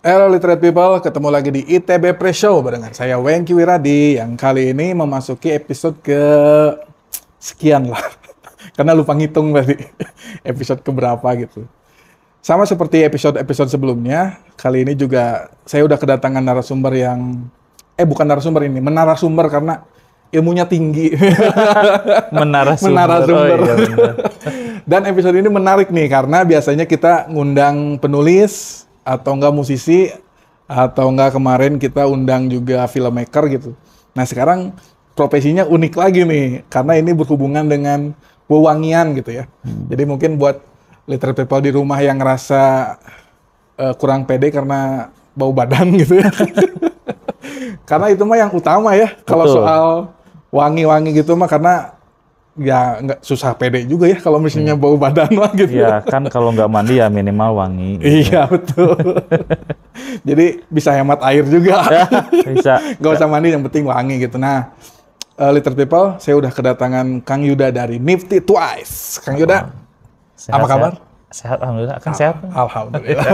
Hello Literate People, ketemu lagi di ITB Pre-Show barengan saya Wengki Wiradi yang kali ini memasuki episode ke sekian lah. Karena lupa ngitung berarti episode keberapa gitu. Sama seperti episode-episode sebelumnya, kali ini juga saya udah kedatangan narasumber yang bukan narasumber ini, menarasumber karena ilmunya tinggi. Menarasumber. Oh, iya, benar. Dan episode ini menarik nih karena biasanya kita ngundang penulis atau enggak musisi, atau enggak kemarin kita undang juga filmmaker gitu. Nah sekarang profesinya unik lagi nih, karena ini berhubungan dengan wewangian gitu ya. Jadi mungkin buat literate people di rumah yang ngerasa kurang pede karena bau badan gitu ya. Karena itu mah yang utama ya, kalau soal wangi-wangi gitu mah, karena ya nggak susah pede juga ya kalau misalnya bau badan mah gitu. Iya kan, kalau nggak mandi ya minimal wangi. Gitu. Iya betul. Jadi bisa hemat air juga. Ya, bisa. Nggak usah mandi, yang penting wangi gitu. Nah, Literate People, saya udah kedatangan Kang Yuda dari Nifty Twice. Kang Yuda, Sehat, apa kabar? Sehat, alhamdulillah. Kan sehat. Alhamdulillah.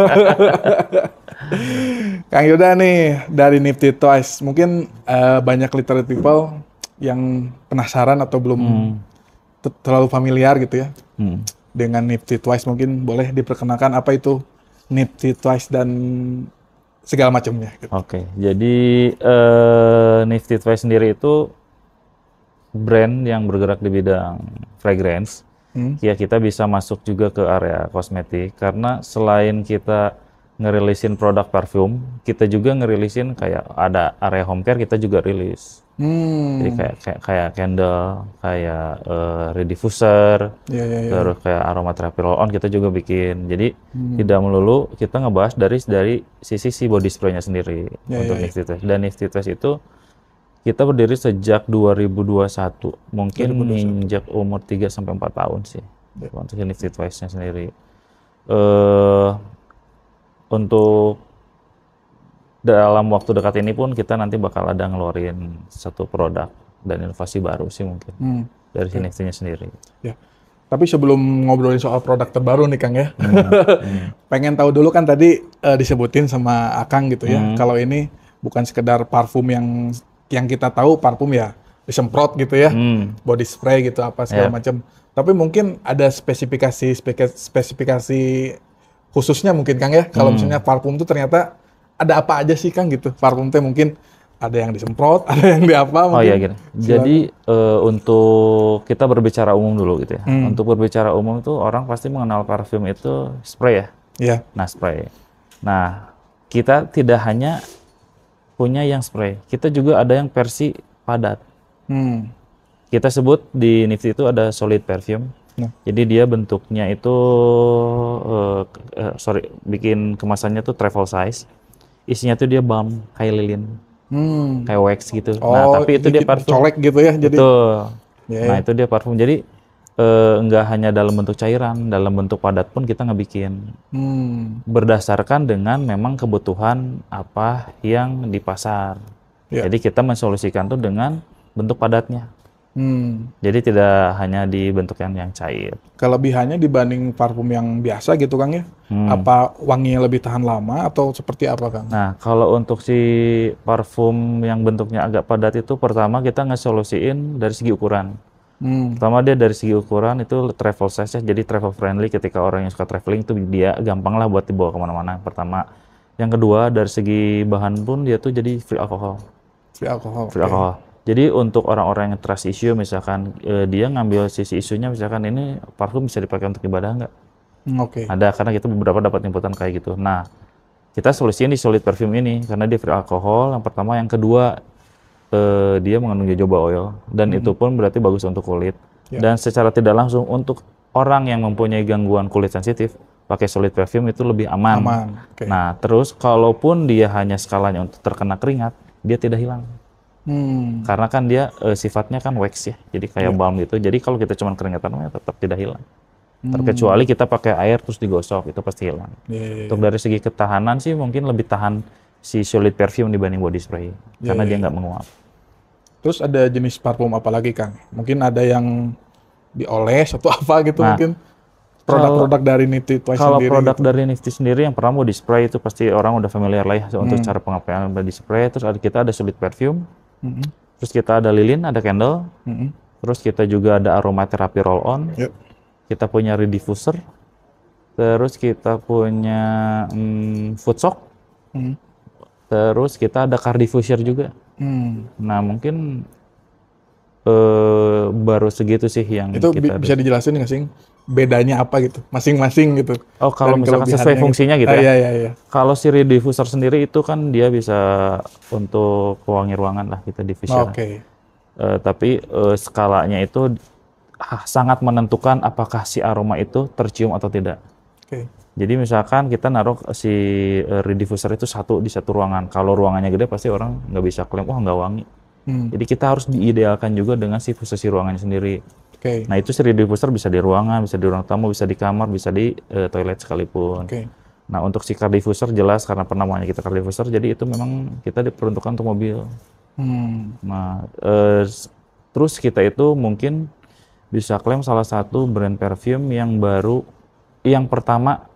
Kang Yuda nih dari Nifty Twice. Mungkin banyak Literate People yang penasaran atau belum terlalu familiar gitu ya dengan Nifty Twice. Mungkin boleh diperkenalkan apa itu Nifty Twice dan segala macamnya gitu. Oke, jadi Nifty Twice sendiri itu brand yang bergerak di bidang fragrance. Ya, kita bisa masuk juga ke area kosmetik karena selain kita ngerilisin produk parfum, kita juga ngerilisin kayak ada area home care, kita juga rilis. Jadi kayak candle, kayak rediffuser, terus kayak aromatherapy roll-on kita juga bikin. Jadi tidak melulu kita ngebahas dari sisi si body spray-nya sendiri untuk Nifty Twice. Dan Nifty Twice itu kita berdiri sejak 2021, mungkin menginjak umur 3-4 tahun sih untuk Nifty Twice-nya sendiri. Untuk dalam waktu dekat ini pun kita nanti bakal ada ngeluarin satu produk dan inovasi baru sih mungkin dari Nifty-nya sendiri. Ya. Tapi sebelum ngobrolin soal produk terbaru nih Kang ya, pengen tahu dulu kan tadi disebutin sama Akang gitu ya, kalau ini bukan sekedar parfum yang kita tahu parfum ya disemprot gitu ya, body spray gitu apa segala macam. Tapi mungkin ada spesifikasi khususnya mungkin Kang ya, kalau misalnya parfum itu ternyata ada apa aja sih Kang gitu? Parfum teh mungkin ada yang disemprot, ada yang di apa mungkin. Oh iya gitu. Jadi untuk kita berbicara umum dulu gitu ya. Untuk berbicara umum itu orang pasti mengenal parfum itu spray ya. Iya. Nah, spray. Nah, kita tidak hanya punya yang spray, kita juga ada yang versi padat. Kita sebut di Nifty itu ada solid perfume. Jadi dia bentuknya itu, bikin kemasannya tuh travel size. Isinya tuh dia balm, kayak lilin, kayak wax gitu. Nah, tapi itu dia parfum. Colek gitu ya. Jadi. Betul. Nah, itu dia parfum. Jadi nggak hanya dalam bentuk cairan, dalam bentuk padat pun kita ngebikin. Berdasarkan dengan memang kebutuhan apa yang di pasar. Jadi kita mensolusikan tuh dengan bentuk padatnya. Jadi tidak hanya di bentuk yang cair. Kelebihannya dibanding parfum yang biasa gitu Kang ya? Apa wanginya lebih tahan lama atau seperti apa Kang? Nah, kalau untuk si parfum yang bentuknya agak padat itu, pertama kita ngesolusiin dari segi ukuran. Pertama dia dari segi ukuran itu travel size, jadi travel friendly. Ketika orang yang suka traveling itu dia gampang lah buat dibawa kemana-mana. Pertama. Yang kedua dari segi bahan pun dia tuh jadi free alkohol. Free alkohol. Jadi untuk orang-orang yang trust issue, misalkan dia ngambil sisi isunya, misalkan ini parfum bisa dipakai untuk ibadah nggak? Ada, karena kita beberapa dapat inputan kayak gitu. Nah, kita solusiin di solid perfume ini karena dia free alkohol. Yang pertama, yang kedua dia mengandung jojoba oil dan itu pun berarti bagus untuk kulit. Dan secara tidak langsung untuk orang yang mempunyai gangguan kulit sensitif, pakai solid perfume itu lebih aman. Nah, terus kalaupun dia hanya skalanya untuk terkena keringat, dia tidak hilang. Karena kan dia sifatnya kan wax ya, jadi kayak balm gitu. Jadi kalau kita cuma keringatan tetap tidak hilang. Terkecuali kita pakai air terus digosok, itu pasti hilang. Untuk dari segi ketahanan sih mungkin lebih tahan si solid perfume dibanding body spray, karena dia nggak menguap. Terus ada jenis parfum apa lagi Kang? Mungkin ada yang dioles atau apa gitu mungkin? produk-produk dari Nifty Twice Kalau sendiri produk gitu. dari Nifty sendiri yang pertama body spray itu pasti orang udah familiar lah ya untuk cara pengapian body spray. Terus kita ada solid perfume, terus kita ada lilin, ada candle, terus kita juga ada aromatherapy roll on, Yep. kita punya rediffuser, terus kita punya food soak, terus kita ada car diffuser juga. Nah mungkin baru segitu sih yang Itu kita bisa dijelasin nggak sih bedanya apa gitu masing-masing gitu? Oh kalau Dan misalkan sesuai kelebihannya fungsinya gitu ya. Iya. Kalau si rediffuser sendiri itu kan dia bisa untuk pewangi ruangan lah kita diffuser. Oke. Tapi skalanya itu sangat menentukan apakah si aroma itu tercium atau tidak. Oke. Jadi misalkan kita naruh si rediffuser itu di satu ruangan. Kalau ruangannya gede pasti orang nggak bisa klaim, wah nggak wangi. Jadi kita harus diidealkan juga dengan si posisi ruangannya sendiri. Oke. Nah itu si rediffuser bisa di ruangan, bisa di ruang tamu, bisa di kamar, bisa di toilet sekalipun. Oke. Nah untuk si car diffuser jelas karena penamanya kita car diffuser, jadi itu memang kita diperuntukkan untuk mobil. Nah terus kita itu mungkin bisa klaim salah satu brand perfume yang baru, yang pertama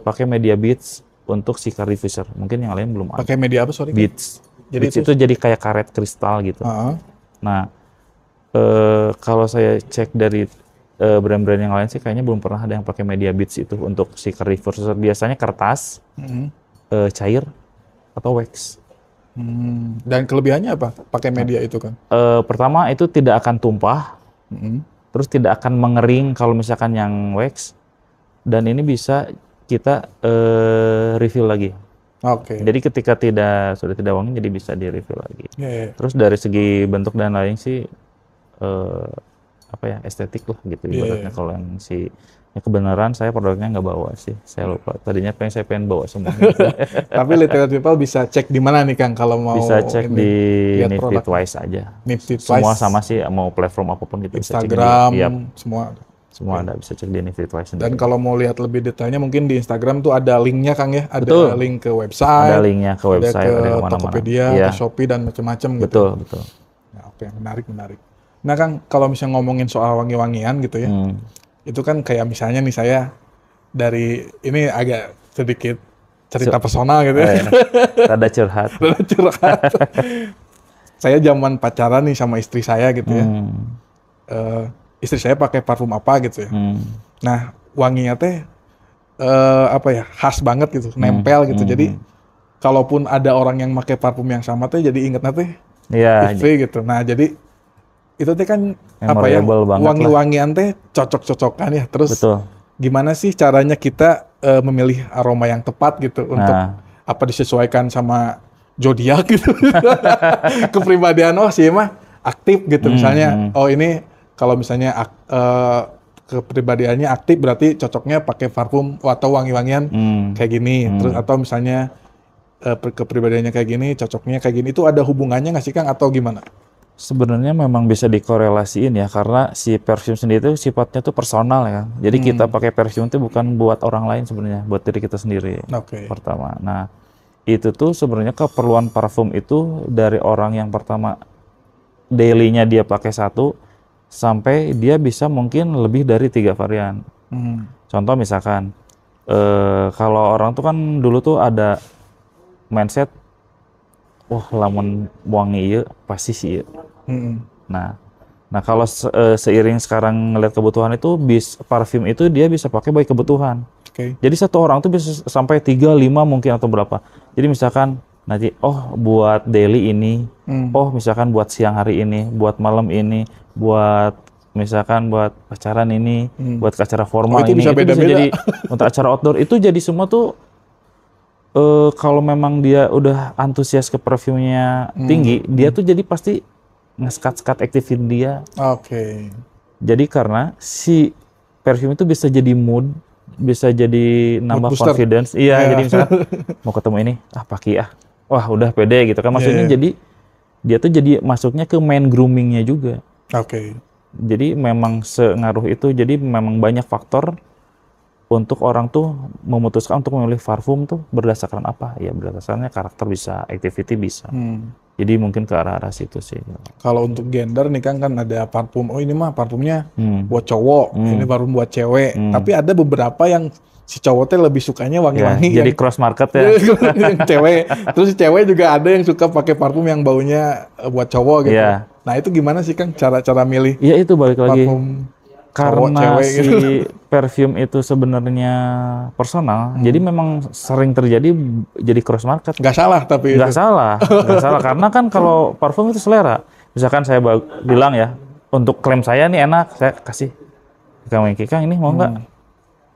pakai media beads untuk si car diffuser. Mungkin yang lain belum ada. Pakai media apa sorry? Beads. Jadi Beads itu jadi kayak karet kristal gitu. Nah kalau saya cek dari brand-brand yang lain sih kayaknya belum pernah ada yang pakai media beads itu untuk si car diffuser. Biasanya kertas, cair, atau wax. Dan kelebihannya apa? Pakai media itu kan? Pertama itu tidak akan tumpah, terus tidak akan mengering kalau misalkan yang wax, dan ini bisa kita refill lagi. Oke. Jadi ketika sudah tidak wangi jadi bisa di refill lagi. Yeah. Terus dari segi bentuk dan lain sih estetik lah gitu ibaratnya. Kalau yang kebenaran saya produknya nggak bawa sih, saya lupa. Tadinya saya pengen bawa semua. Tapi Literate People bisa cek di mana nih Kang kalau mau bisa cek ini, di lihat Nifty produk Twice aja. Nifty Semua Twice, sama sih, mau platform apapun gitu Instagram, bisa cek semua. semua ada, bisa cek di Nifty Twice sendiri. Dan kalau mau lihat lebih detailnya mungkin di Instagram tuh ada linknya Kang ya, ada Betul. link ke website, ada linknya ke website, ada ada ke kemana-mana. Tokopedia, Iya. ke Shopee dan macam-macam gitu. Betul. Nah, oke, menarik. Nah Kang, kalau misalnya ngomongin soal wangi-wangian gitu ya, itu kan kayak misalnya nih saya dari ini agak sedikit cerita personal gitu ya. Ada curhat. Saya zaman pacaran nih sama istri saya gitu ya. Istri saya pakai parfum apa gitu ya. Nah, wanginya teh khas banget gitu, nempel gitu. Jadi kalaupun ada orang yang pakai parfum yang sama teh jadi ingetnya teh istri gitu. Nah, jadi itu teh kan wangi-wangian teh cocok-cocokan ya. Terus Betul. gimana sih caranya kita memilih aroma yang tepat gitu untuk apa disesuaikan sama zodiak gitu. Kepribadian sih mah aktif gitu misalnya. Ini kalau misalnya kepribadiannya aktif berarti cocoknya pakai parfum atau wangi-wangian kayak gini. Terus atau misalnya kepribadiannya kayak gini, cocoknya kayak gini. Itu ada hubungannya nggak sih Kang atau gimana? Sebenarnya memang bisa dikorelasiin ya, karena si perfume sendiri itu sifatnya tuh personal ya. Jadi kita pakai perfume itu bukan buat orang lain sebenarnya, buat diri kita sendiri. Pertama. Nah, itu tuh sebenarnya keperluan parfum itu dari orang yang pertama daily-nya dia pakai satu sampai dia bisa mungkin lebih dari 3 varian. Contoh misalkan kalau orang tuh kan dulu tuh ada mindset, wah lamun wangi ya pasti sih. Nah kalau seiring sekarang ngeliat kebutuhan itu, parfum itu dia bisa pakai baik kebutuhan. Jadi satu orang tuh bisa sampai 3, 5 mungkin atau berapa. Jadi misalkan nanti buat daily ini, misalkan buat siang hari ini, buat malam ini, buat misalkan buat pacaran ini, buat acara formal itu ini, bisa beda-beda. Bisa jadi untuk acara outdoor itu jadi semua tuh kalau memang dia udah antusias ke perfumnya tinggi, dia tuh jadi pasti nge-skat activate dia. Jadi karena si perfume itu bisa jadi mood, bisa jadi nambah confidence. Iya, jadi misalkan mau ketemu ini, pakai wah udah pede gitu kan. Maksudnya jadi dia tuh jadi masuknya ke main groomingnya juga. Jadi memang sengaruh itu. Jadi memang banyak faktor untuk orang tuh memutuskan untuk memilih parfum tuh berdasarkan apa? Ya berdasarkannya karakter bisa, activity bisa. Jadi mungkin ke arah-arah situ sih. Kalau untuk gender nih kan ada parfum. Oh ini mah parfumnya buat cowok, ini parfum buat cewek. Tapi ada beberapa yang si cowok teh lebih sukanya wangi-wangi. Ya, jadi cross market ya. Yang cewek. Terus si cewek juga ada yang suka pakai parfum yang baunya buat cowok gitu. Ya. Nah itu gimana sih Kang cara-cara milih Iya itu balik lagi. parfum Karena cowok, cewek si gitu? perfume itu sebenarnya personal, jadi memang sering terjadi jadi cross market. Nggak salah tapi Nggak itu. salah, nggak salah. Karena kan kalau parfum itu selera. Misalkan saya bilang ya, untuk klaim saya nih enak, saya kasih Kang Wengki, Kang ini mau nggak?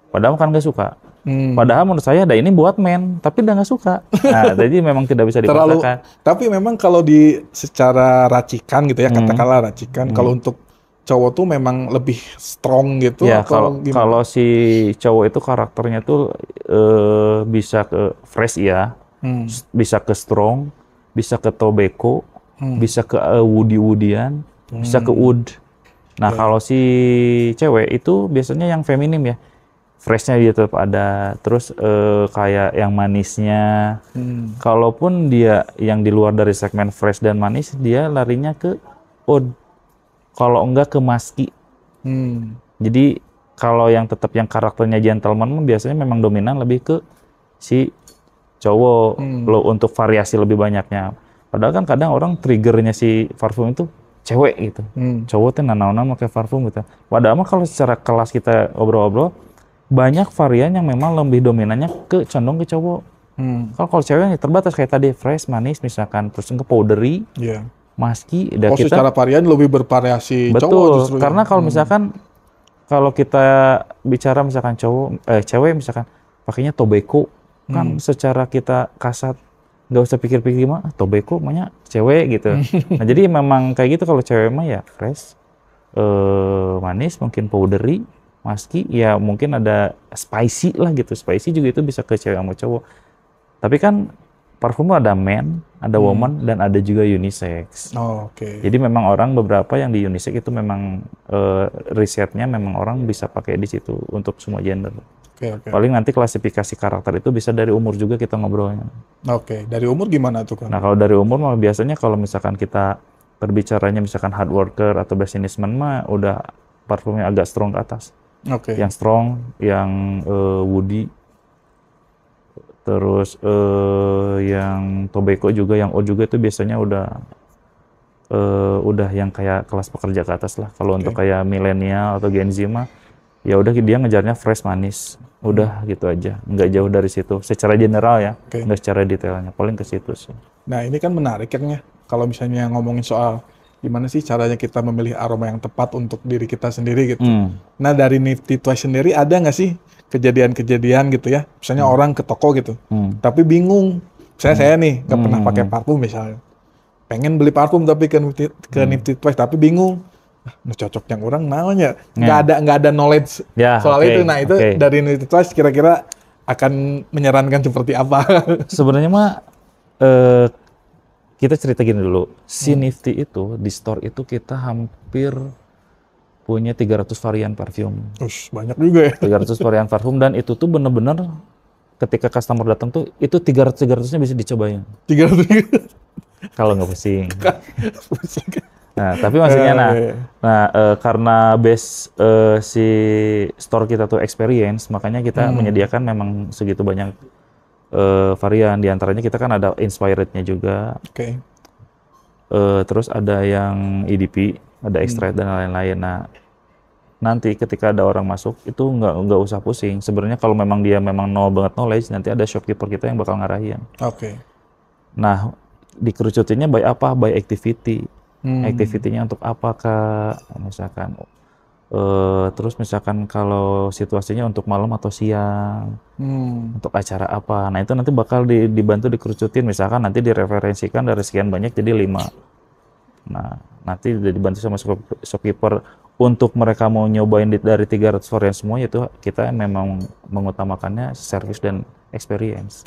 Padahal kan nggak suka. Padahal menurut saya, ini buat men, tapi udah nggak suka. Nah, jadi memang tidak bisa Terlalu. dipaksakan. Tapi memang kalau di secara racikan gitu ya, katakanlah racikan. Kalau untuk cowok tuh memang lebih strong gitu Ya, atau gimana? kalau si cowok itu karakternya tuh bisa ke fresh ya, bisa ke strong, bisa ke tobacco, bisa ke woody-woodyan, bisa ke wood. Nah, kalau si cewek itu biasanya yang feminim ya. Freshnya dia tetap ada, terus kayak yang manisnya. Kalaupun dia yang di luar dari segmen fresh dan manis, dia larinya ke oud. Kalau enggak ke musky. Jadi kalau yang tetap yang karakternya gentleman biasanya memang dominan lebih ke si cowok lo untuk variasi lebih banyaknya. Padahal kan kadang orang triggernya si parfum itu cewek gitu. Cowok tuh nanaonan pakai parfum gitu. Padahal mah kalau secara kelas kita obrol-obrol banyak varian yang memang lebih dominannya ke condong ke cowok. Kalau cewek terbatas kayak tadi fresh, manis misalkan, terus ke powdery, musky. Oh, kita secara varian lebih bervariasi cowok betul, justru. karena kalau misalkan kalau kita bicara misalkan cewek misalkan pakainya tobacco, kan secara kita kasat nggak usah pikir-pikir mah tobacco makanya cewek gitu. Nah jadi memang kayak gitu kalau cewek mah ya fresh, manis, mungkin powdery, musky, ya mungkin ada spicy lah gitu. Spicy juga itu bisa ke cewek sama cowok. Tapi kan parfum ada men, ada woman, dan ada juga unisex. Oh, oke. Jadi memang orang beberapa yang di unisex itu memang risetnya memang orang bisa pakai di situ untuk semua gender. Oke. Paling nanti klasifikasi karakter itu bisa dari umur juga kita ngobrolnya. Oke, dari umur gimana tuh Kang? Nah kalau dari umur mah biasanya kalau misalkan kita berbicaranya misalkan hard worker atau businessman mah udah parfumnya agak strong ke atas. Oke. Yang strong, yang woody, terus yang tobacco juga, yang oud juga itu biasanya udah yang kayak kelas pekerja ke atas lah. Kalau untuk kayak milenial atau Gen Z mah ya udah dia ngejarnya fresh manis, udah gitu aja, nggak jauh dari situ. Secara general ya, nggak secara detailnya, paling ke situ sih. Nah ini kan menarik kan ya, kalau misalnya ngomongin soal gimana sih caranya kita memilih aroma yang tepat untuk diri kita sendiri gitu. Nah dari Nifty Twice sendiri ada nggak sih kejadian-kejadian gitu ya, misalnya orang ke toko gitu, tapi bingung. Saya nih nggak pernah pakai parfum misalnya, pengen beli parfum tapi ke Nifty Twice tapi bingung. Cocok yang orang namanya nggak ada knowledge soal itu. Nah itu dari Nifty Twice kira-kira akan menyarankan seperti apa? Sebenarnya mah kita cerita gini dulu. Si Nifty itu di store itu kita hampir punya 300 varian parfum. Banyak juga ya. 300 varian parfum, dan itu tuh bener-bener ketika customer datang tuh itu 300-300-nya bisa dicobain. 300. Kalau nggak pusing. Nah, tapi maksudnya karena base si store kita tuh experience, makanya kita menyediakan memang segitu banyak varian. Di antaranya kita kan ada inspired-nya juga. Terus ada yang EDP, ada extract dan lain-lain. Nah, nanti ketika ada orang masuk itu nggak usah pusing. Sebenarnya kalau memang dia memang nol banget knowledge, nanti ada shopkeeper kita yang bakal ngarahin. Nah, dikerucutinnya by apa? By activity. Activity-nya untuk apa Kak? Misalkan terus misalkan kalau situasinya untuk malam atau siang, untuk acara apa. Nah itu nanti bakal dibantu dikerucutin, misalkan nanti direferensikan dari sekian banyak jadi 5. Nah nanti dibantu sama shopkeeper untuk mereka mau nyobain dari 300 varian semua, itu kita memang mengutamakannya service dan experience.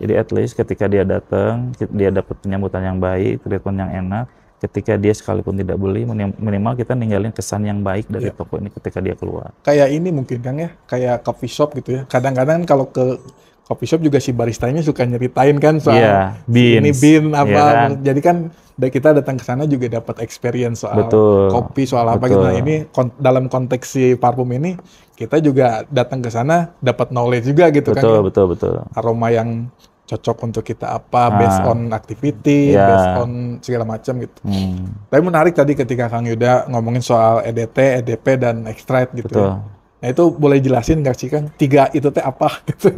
Jadi at least ketika dia datang, dia dapat penyambutan yang baik, treatment yang enak. Ketika dia sekalipun tidak beli, minimal kita ninggalin kesan yang baik dari toko ini ketika dia keluar. Kayak ini mungkin Kang ya, kayak coffee shop gitu ya. Kadang-kadang kalau ke coffee shop juga si baristanya suka nyeritain kan soal Iya, si ini beans. bean apa. Iya kan? Jadi kan kita datang ke sana juga dapat experience soal Betul. kopi, soal apa gitu. Nah, Betul. ini dalam konteks si parfum ini kita juga datang ke sana dapat knowledge juga gitu kan Betul, ya. betul, betul. Aroma yang cocok untuk kita apa, based on activity, Iya. based on segala macam gitu. Tapi menarik tadi ketika Kang Yuda ngomongin soal EDT, EDP, dan extract gitu Betul. ya. Nah itu boleh jelasin nggak sih Kang? 3 itu teh apa gitu?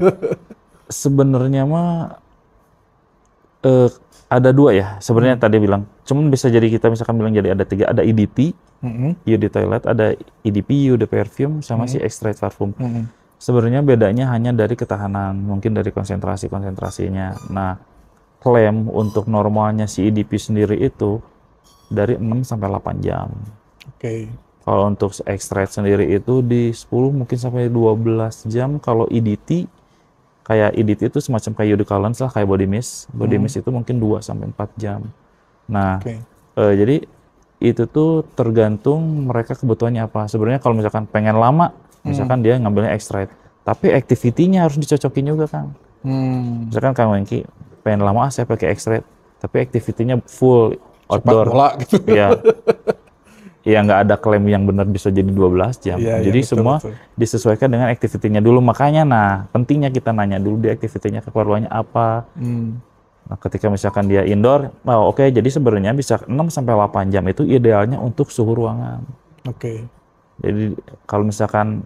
Sebenarnya mah ada 2 ya. Sebenarnya tadi bilang, cuman bisa jadi kita misalkan bilang jadi ada 3, ada EDT, Eau de Toilette, ada EDP, Eau de Perfume, sama si extract parfum. Sebenarnya bedanya hanya dari ketahanan, mungkin dari konsentrasinya. Nah, klaim untuk normalnya si EDP sendiri itu dari 6 sampai 8 jam. Oke. Kalau untuk extract sendiri itu di 10 mungkin sampai 12 jam. Kalau EDT, kayak EDT itu semacam kayak Eau de Cologne lah, kayak body mist. Body mist itu mungkin 2 sampai 4 jam. Nah, jadi itu tuh tergantung mereka kebutuhannya apa. Sebenarnya kalau misalkan pengen lama, misalkan dia ngambilnya extract, tapi activity-nya harus dicocokin juga, Kang. Misalkan Kang Wengki pengen lama, saya pakai extract, tapi activity-nya full outdoor. Sepak bola gitu. Iya. Ya nggak ada klaim yang benar bisa jadi 12 jam. Iya, Jadi betul, semua betul. disesuaikan dengan activity-nya dulu. Makanya pentingnya kita nanya dulu di activity-nya keperluannya apa. Nah, ketika misalkan dia indoor, oke, jadi sebenarnya bisa 6 sampai 8 jam itu idealnya untuk suhu ruangan. Oke. Jadi kalau misalkan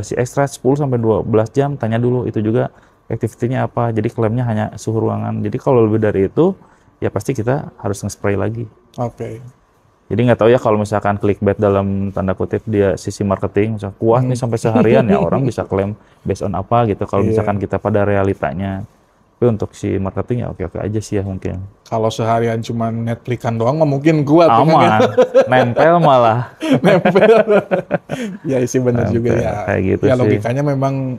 si extract 10 sampai 12 jam, tanya dulu itu juga activity-nya apa. Jadi klaimnya hanya suhu ruangan. Jadi kalau lebih dari itu, ya pasti kita harus nge-spray lagi. Oke. Jadi nggak tahu ya kalau misalkan clickbait dalam tanda kutip dia sisi marketing, misalnya kuat nih sampai seharian, ya orang bisa klaim based on apa gitu. Kalau misalkan kita pada realitanya. Tapi untuk si marketing ya oke-oke aja sih ya mungkin. Kalau seharian cuma Netflix-an doang mah mungkin kuat. Aman, nempel malah. Nempel. Ya sih benar juga ya. Kayak gitu ya sih. logikanya memang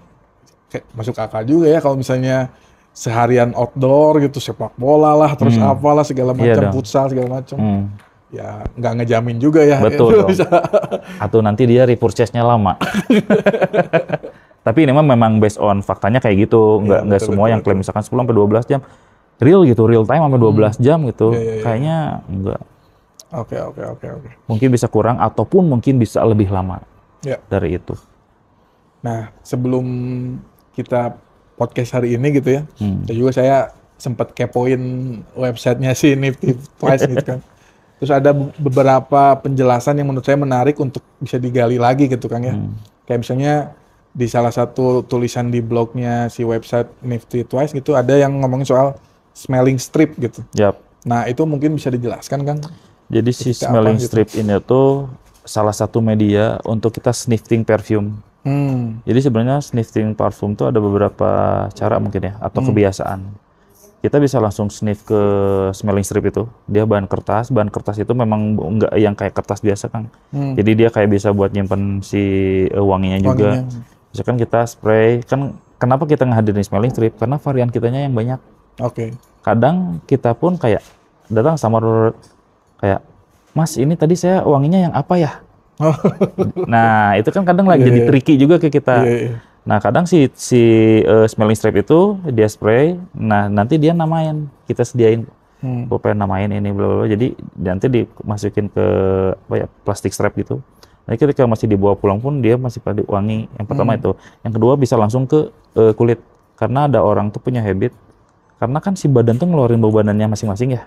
masuk akal juga ya kalau misalnya seharian outdoor gitu, sepak bola lah, terus apalah segala macam, futsal segala macam. Ya nggak ngejamin juga ya. Betul dong. Atau nanti dia repurchase-nya lama. Tapi ini memang based on faktanya kayak gitu. Nggak semua yang klaim misalkan 10 sampai 12 jam. Real gitu, real time sampai 12 jam gitu. Kayaknya enggak. Oke. Mungkin bisa kurang ataupun mungkin bisa lebih lama dari itu. Nah, sebelum kita podcast hari ini gitu ya, juga saya sempat kepoin websitenya si Nifty Twice gitu kan. Terus ada beberapa penjelasan yang menurut saya menarik untuk bisa digali lagi gitu kan ya. Kayak misalnya di salah satu tulisan di blognya si website Nifty Twice gitu ada yang ngomongin soal smelling strip gitu. Nah itu mungkin bisa dijelaskan kan? Jadi si smelling strip ini tuh salah satu media untuk kita sniffing perfume. Jadi sebenarnya sniffing parfum tuh ada beberapa cara mungkin ya atau kebiasaan. Kita bisa langsung sniff ke smelling strip itu. Dia bahan kertas itu memang nggak yang kayak kertas biasa Kang. Jadi dia kayak bisa buat nyimpen si wanginya juga. Misalkan kita spray, kan kenapa kita ngehadirin smelling strip? Karena varian kitanya yang banyak. Kadang kita pun kayak datang sama kayak, Mas ini tadi saya wanginya yang apa ya? Nah itu kan kadang lagi jadi tricky juga ke kita. Nah kadang si smelling strip itu dia spray, nah nanti dia namain, kita sediain, gue pengen namain ini, bla bla. Jadi nanti dimasukin ke plastik strap gitu. Nah ketika masih dibawa pulang pun dia masih pada wangi. Yang pertama itu, yang kedua bisa langsung ke kulit, karena ada orang tuh punya habit, karena kan si badan tuh ngeluarin bau badannya masing-masing ya.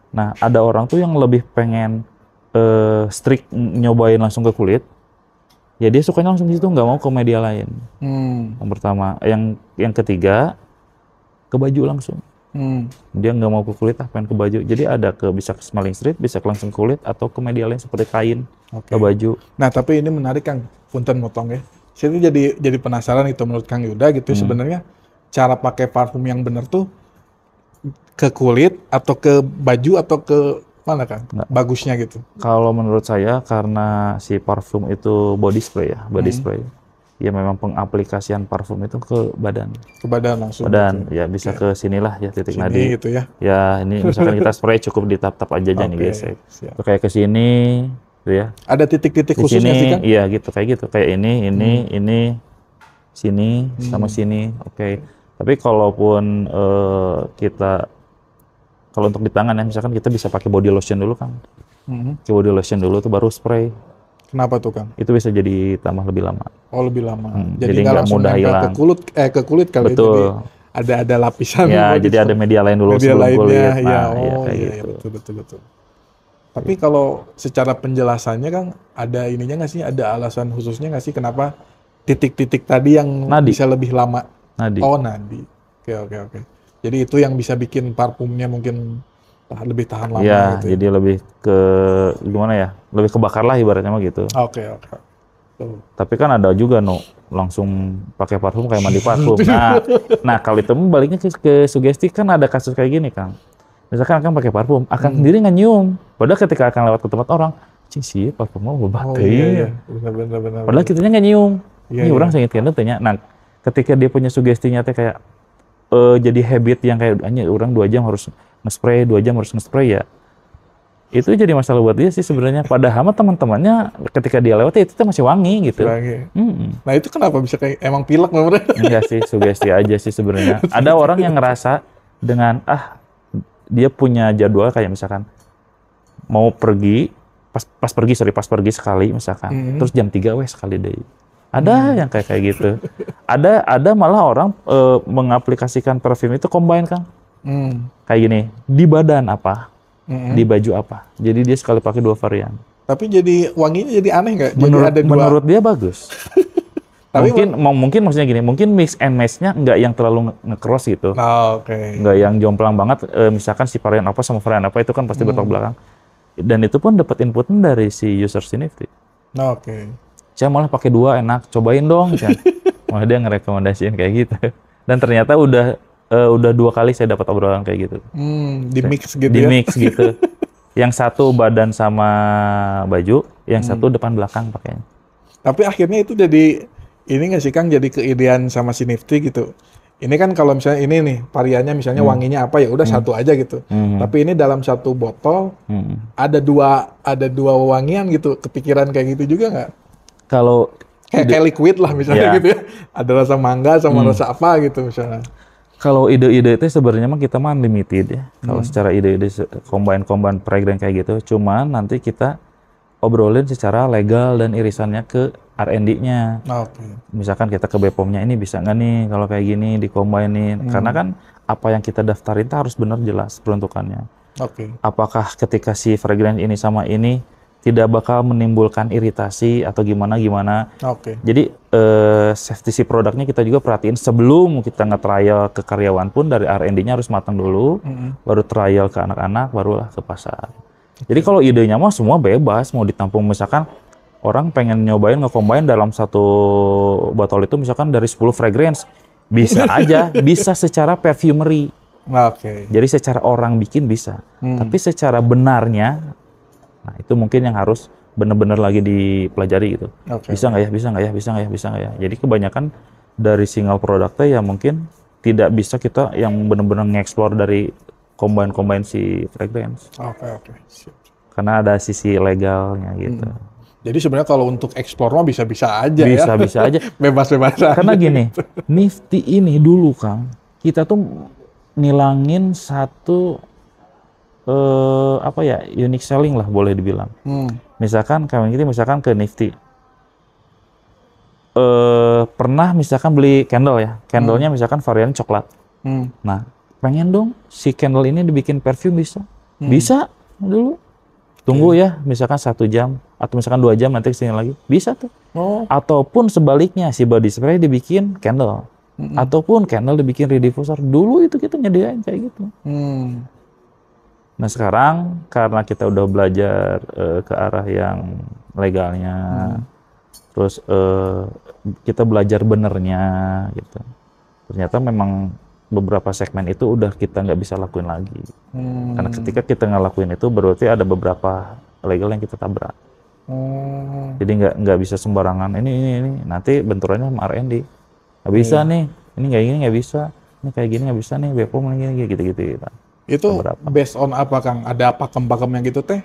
Nah ada orang tuh yang lebih pengen strict nyobain langsung ke kulit. Ya dia sukanya langsung di situ, nggak mau ke media lain. Yang pertama, yang ketiga ke baju langsung. Dia nggak mau ke kulit, pengen ke baju. Jadi ada bisa ke smelling strip, bisa langsung ke kulit atau ke media lain seperti kain, ke baju. Nah tapi ini menarik Kang, punten motong ya. Saya jadi penasaran itu menurut Kang Yuda gitu sebenarnya cara pakai parfum yang benar tuh ke kulit atau ke baju atau ke mana Kang? Bagusnya gitu. Kalau menurut saya karena si parfum itu body spray ya, spray. Ya memang pengaplikasian parfum itu ke badan. Ke badan langsung. Badan, ya bisa ke sinilah ya titik nadi. Gitu ya. Ya ini misalkan kita spray cukup ditap-tap aja nih gesek. Itu kayak ke sini, gitu ya. Ada titik-titik khususnya sih Kang? Iya gitu, kayak ini, sini, sama sini. Oke. Tapi kalaupun kita, kalau untuk di tangan ya, misalkan kita bisa pakai body lotion dulu kan. Pakai body lotion dulu tuh baru spray. Kenapa tuh Kang? Itu bisa jadi tambah lebih lama. Oh lebih lama. Jadi nggak nggak langsung mudah nempel hilang. ke kulit kali. Betul. Jadi ada lapisan. Ya, jadi ada media lain dulu media sebelum lainnya, kulit. ya. Nah, Oh kayak iya, gitu. betul. Tapi kalau secara penjelasannya Kang, ada ininya nggak sih? Ada alasan khususnya nggak sih kenapa titik-titik tadi yang Nadi. bisa lebih lama? Nadi. Oh nadi. Oke. Jadi itu yang bisa bikin parfumnya mungkin lebih tahan lama Ya, gitu. jadi lebih ke gimana ya? Lebih kebakar lah ibaratnya mah gitu. Oke. Tapi kan ada juga langsung pakai parfum kayak mandi parfum. Nah kalau itu baliknya ke sugesti, kan ada kasus kayak gini Kang. Misalkan akan pakai parfum, akan sendiri nggak nyium. Padahal ketika akan lewat ke tempat orang, cing sih parfum mau Oh bagai. iya. Benar. Padahal kitanya nggak nyium. Iya, Ini orang sangat kena tanya. Nah ketika dia punya sugestinya teh kayak jadi habit yang kayak hanya orang 2 jam harus nge-spray, 2 jam harus nge-spray ya. Itu jadi masalah buat dia sih sebenarnya. Padahal mah teman-temannya ketika dia lewat ya itu tuh masih wangi gitu. Nah itu kenapa bisa kayak emang pilek nomornya? Enggak sih, sugesti aja sih sebenarnya. Ada orang yang ngerasa dengan dia punya jadwal kayak misalkan mau pergi pas pergi sekali misalkan. Terus jam 3 sekali deh. Ada yang kayak gitu. Ada malah orang mengaplikasikan perfume itu combine Kang. Kayak gini, di badan apa? Di baju apa? Jadi dia sekali pakai 2 varian. Tapi jadi wanginya jadi aneh nggak? Menurut dia bagus. Tapi mungkin maksudnya gini, mungkin mix and match-nya nggak yang terlalu nge-cross gitu. Oke. Nggak yang jomplang banget, misalkan si varian apa sama varian apa itu kan pasti bertolak belakang. Dan itu pun dapat inputnya dari si user si Nifty. Oke. Saya malah pakai 2 enak, cobain dong. Malah dia ngerekomendasiin kayak gitu. Dan ternyata udah 2 kali saya dapat obrolan kayak gitu. Di mix gitu Di ya? mix gitu. Yang satu badan sama baju, yang satu depan belakang pakainya. Tapi akhirnya itu jadi, ini nggak sih Kang, jadi keidean sama si Nifty gitu. Ini kan kalau misalnya ini nih, variannya misalnya wanginya apa ya udah satu aja gitu. Tapi ini dalam satu botol, ada dua wangian gitu. Kepikiran kayak gitu juga nggak? Kalau Kayak liquid lah misalnya gitu ya. Ada rasa mangga sama rasa apa gitu misalnya. Kalau ide-ide itu sebenarnya mah kita mah unlimited ya. Kalau secara ide-ide combine fragrance kayak gitu, cuman nanti kita obrolin secara legal dan irisannya ke R&D-nya. Oke. Misalkan kita ke BPOM-nya ini bisa nggak nih kalau kayak gini dikombainin. Karena kan apa yang kita daftarin itu harus benar jelas peruntukannya. Oke. Apakah ketika si fragrance ini sama ini tidak bakal menimbulkan iritasi atau gimana. Oke. Jadi safety si produknya kita juga perhatiin sebelum kita nge-trial ke karyawan pun dari R&D-nya harus matang dulu, baru trial ke anak-anak, barulah ke pasar. Jadi kalau idenya mah semua bebas, mau ditampung misalkan orang pengen nyobain nge-combine dalam satu botol itu misalkan dari 10 fragrance, bisa aja, bisa secara perfumery. Oke. Jadi secara orang bikin bisa, tapi secara benarnya, nah itu mungkin yang harus benar-benar lagi dipelajari gitu. Bisa nggak ya? Jadi kebanyakan dari single produknya ya mungkin tidak bisa kita yang benar-benar nge-explore dari combine si fragrance. Oke. Karena ada sisi legalnya gitu. Jadi sebenarnya kalau untuk eksplor mah bisa-bisa aja ya. Bisa aja. Bebas-bebas aja. Karena gini, Nifty ini dulu Kang, kita tuh nilangin satu unique selling lah boleh dibilang. Misalkan ke Nifty. Pernah misalkan beli candle ya. Candlenya misalkan varian coklat. Nah, pengen dong si candle ini dibikin perfume bisa? Bisa dulu. Tunggu ya, misalkan 1 jam atau misalkan 2 jam nanti kesini lagi. Bisa tuh. Ataupun sebaliknya si body spray dibikin candle. Ataupun candle dibikin rediffuser. Dulu itu kita nyediain kayak gitu. Nah sekarang karena kita udah belajar ke arah yang legalnya, terus kita belajar benernya gitu. Ternyata memang beberapa segmen itu udah kita nggak bisa lakuin lagi. Karena ketika kita ngelakuin itu berarti ada beberapa legal yang kita tabrak. Jadi nggak bisa sembarangan ini nanti benturannya sama R&D. Nggak bisa nih, ini kayak gini nggak bisa, ini kayak gini nggak bisa nih, BPOM gini gitu. Itu based on apa Kang? Ada pakem-pakemnya gitu teh?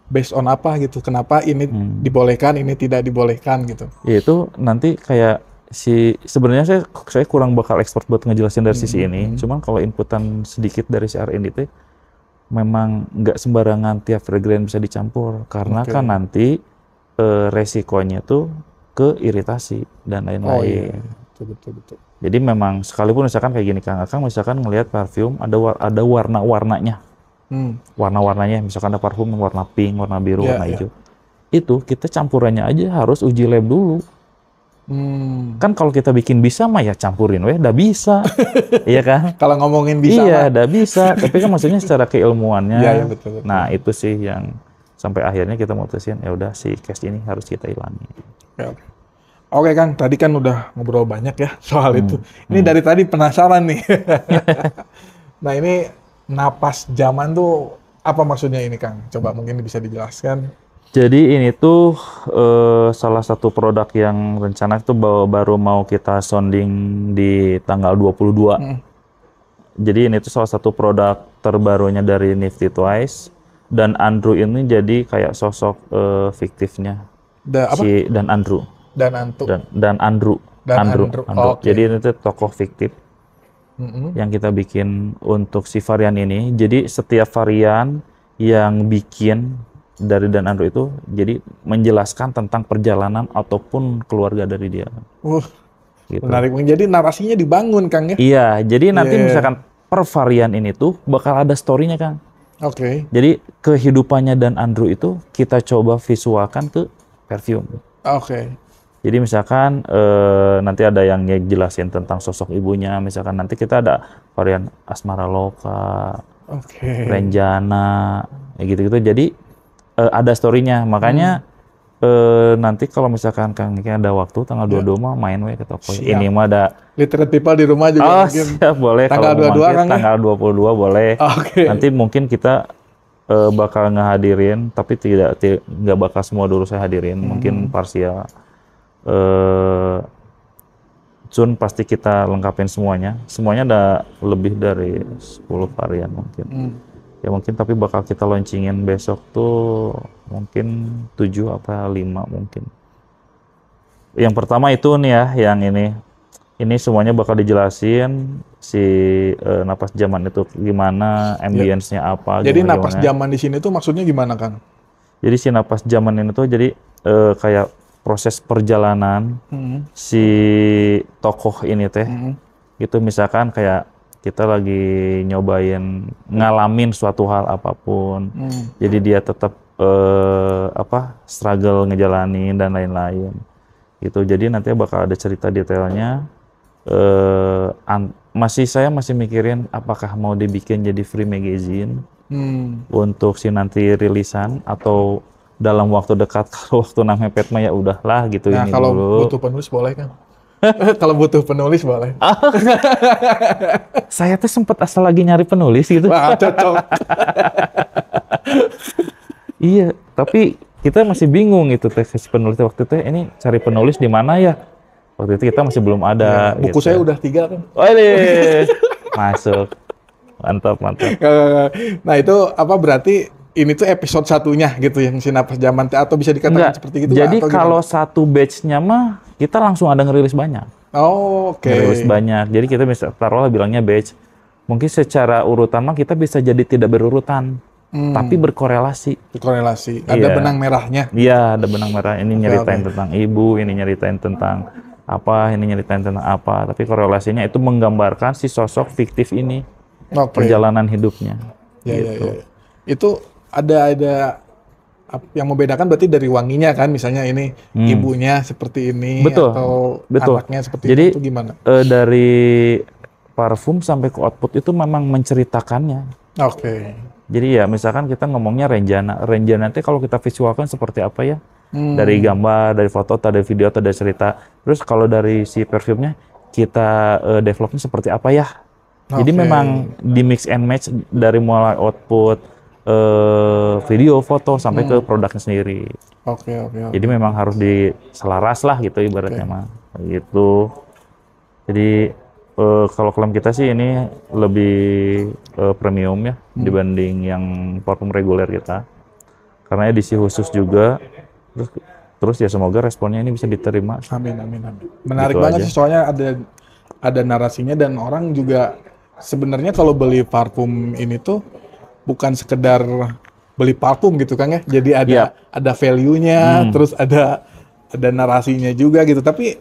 Based on apa gitu? Kenapa ini dibolehkan, ini tidak dibolehkan gitu? Ya itu nanti kayak sebenarnya saya kurang bakal expert buat ngejelasin dari sisi ini. Cuman kalau inputan sedikit dari si R&D itu memang nggak sembarangan tiap fragrance bisa dicampur karena kan nanti resikonya tuh ke iritasi dan lain-lain. Oh iya, betul. Jadi memang sekalipun misalkan kayak gini Kang misalkan ngelihat parfum ada warna-warnanya. Warna-warnanya misalkan ada parfum yang warna pink, warna biru, warna hijau. Itu kita campurannya aja harus uji lab dulu. Kan kalau kita bikin bisa mah ya campurin udah bisa. Iya kan? Kalau ngomongin bisa iya, udah bisa. Tapi kan maksudnya secara keilmuannya. Iya, betul. Nah, itu sih yang sampai akhirnya kita mutusin ya udah si case ini harus kita hilangi. Oke Kang, tadi kan udah ngobrol banyak ya soal itu. Ini dari tadi penasaran nih. Nah, ini napas zaman tuh apa maksudnya ini Kang? Coba mungkin bisa dijelaskan. Jadi ini tuh salah satu produk yang rencana itu baru mau kita sounding di tanggal 22. Jadi ini tuh salah satu produk terbarunya dari Nifty Twice dan Andrew ini jadi kayak sosok fiktifnya. Dan Andrew. Jadi ini tuh tokoh fiktif yang kita bikin untuk si varian ini. Jadi setiap varian yang bikin dari Dan Andrew itu jadi menjelaskan tentang perjalanan ataupun keluarga dari dia. Gitu. Menarik. Jadi narasinya dibangun Kang ya? Iya, jadi nanti misalkan per varian ini tuh bakal ada story-nya Kang. Jadi kehidupannya Dan Andrew itu kita coba visualkan ke perfume. Jadi misalkan nanti ada yang jelasin tentang sosok ibunya, misalkan nanti kita ada varian Asmara Loka, Renjana, gitu-gitu. Jadi ada story-nya, makanya nanti kalau misalkan Kang Niki ada waktu tanggal 22 mah main ke toko. Ini mah ada Literate People di rumah juga mungkin. Siap, boleh. Tanggal 22 Kang tanggal 22 boleh. Nanti mungkin kita bakal ngehadirin, tapi nggak bakal semua dulu saya hadirin, mungkin parsial. Soon pasti kita lengkapin semuanya. Semuanya ada lebih dari 10 varian mungkin. Ya mungkin tapi bakal kita launchingin besok tuh mungkin 7 apa 5 mungkin. Yang pertama itu nih ya, yang ini. Ini semuanya bakal dijelasin si napas zaman itu gimana, ambience-nya apa. Jadi napas zaman di sini tuh maksudnya gimana Kang? Jadi si napas zaman ini tuh jadi kayak proses perjalanan si tokoh ini teh. Gitu misalkan kayak kita lagi nyobain ngalamin suatu hal apapun, jadi dia tetap struggle ngejalanin dan lain-lain, gitu. Jadi nanti bakal ada cerita detailnya. Saya masih mikirin apakah mau dibikin jadi free magazine untuk si nanti rilisan atau dalam waktu dekat. Kalau waktu mepet mah ya udahlah gitu. Nah, ini kalau dulu. butuh penulis boleh kan? Kalau butuh penulis boleh. Saya tuh sempat asal lagi nyari penulis gitu. Wah, cocok. Iya, tapi kita masih bingung itu tesis penulis waktu itu. Ini cari penulis di mana ya? Waktu itu kita masih belum ada. Buku saya udah 3 kan. Masuk. Mantap. Nah itu apa berarti ini tuh episode satunya gitu yang si napas zaman atau bisa dikatakan seperti itu? Jadi kalau satu batch-nya mah kita langsung ada ngerilis banyak. Ngerilis banyak. Jadi kita bisa taruhlah bilangnya batch. Mungkin secara urutan mah kita bisa jadi tidak berurutan, tapi berkorelasi. Ada benang merahnya. Iya, ada benang merah. Ini nyeritain tentang ibu, ini nyeritain tentang apa, ini nyeritain tentang apa. Tapi korelasinya itu menggambarkan si sosok fiktif ini, perjalanan hidupnya. Gitu. Itu ada yang membedakan berarti dari wanginya kan, misalnya ini ibunya seperti ini atau anaknya seperti jadi, itu gimana? Dari parfum sampai ke output itu memang menceritakannya. Jadi ya misalkan kita ngomongnya Renjana nanti kalau kita visualkan seperti apa ya? Dari gambar, dari foto, atau dari video, atau dari cerita. Terus kalau dari si perfumnya kita developnya seperti apa ya? Jadi memang di mix and match dari mulai output video, foto sampai ke produknya sendiri. Jadi memang harus diselaras lah gitu ibaratnya mah. Gitu. Jadi kalau klaim kita sih ini lebih premium ya dibanding yang parfum reguler kita. Karena edisi khusus juga. Terus Terus ya semoga responnya ini bisa diterima. Amin. Menarik Gitu banget aja. sih, soalnya ada narasinya dan orang juga sebenarnya kalau beli parfum ini tuh bukan sekedar beli parfum gitu kan ya. Jadi Yap. ada value-nya, terus ada narasinya juga gitu. Tapi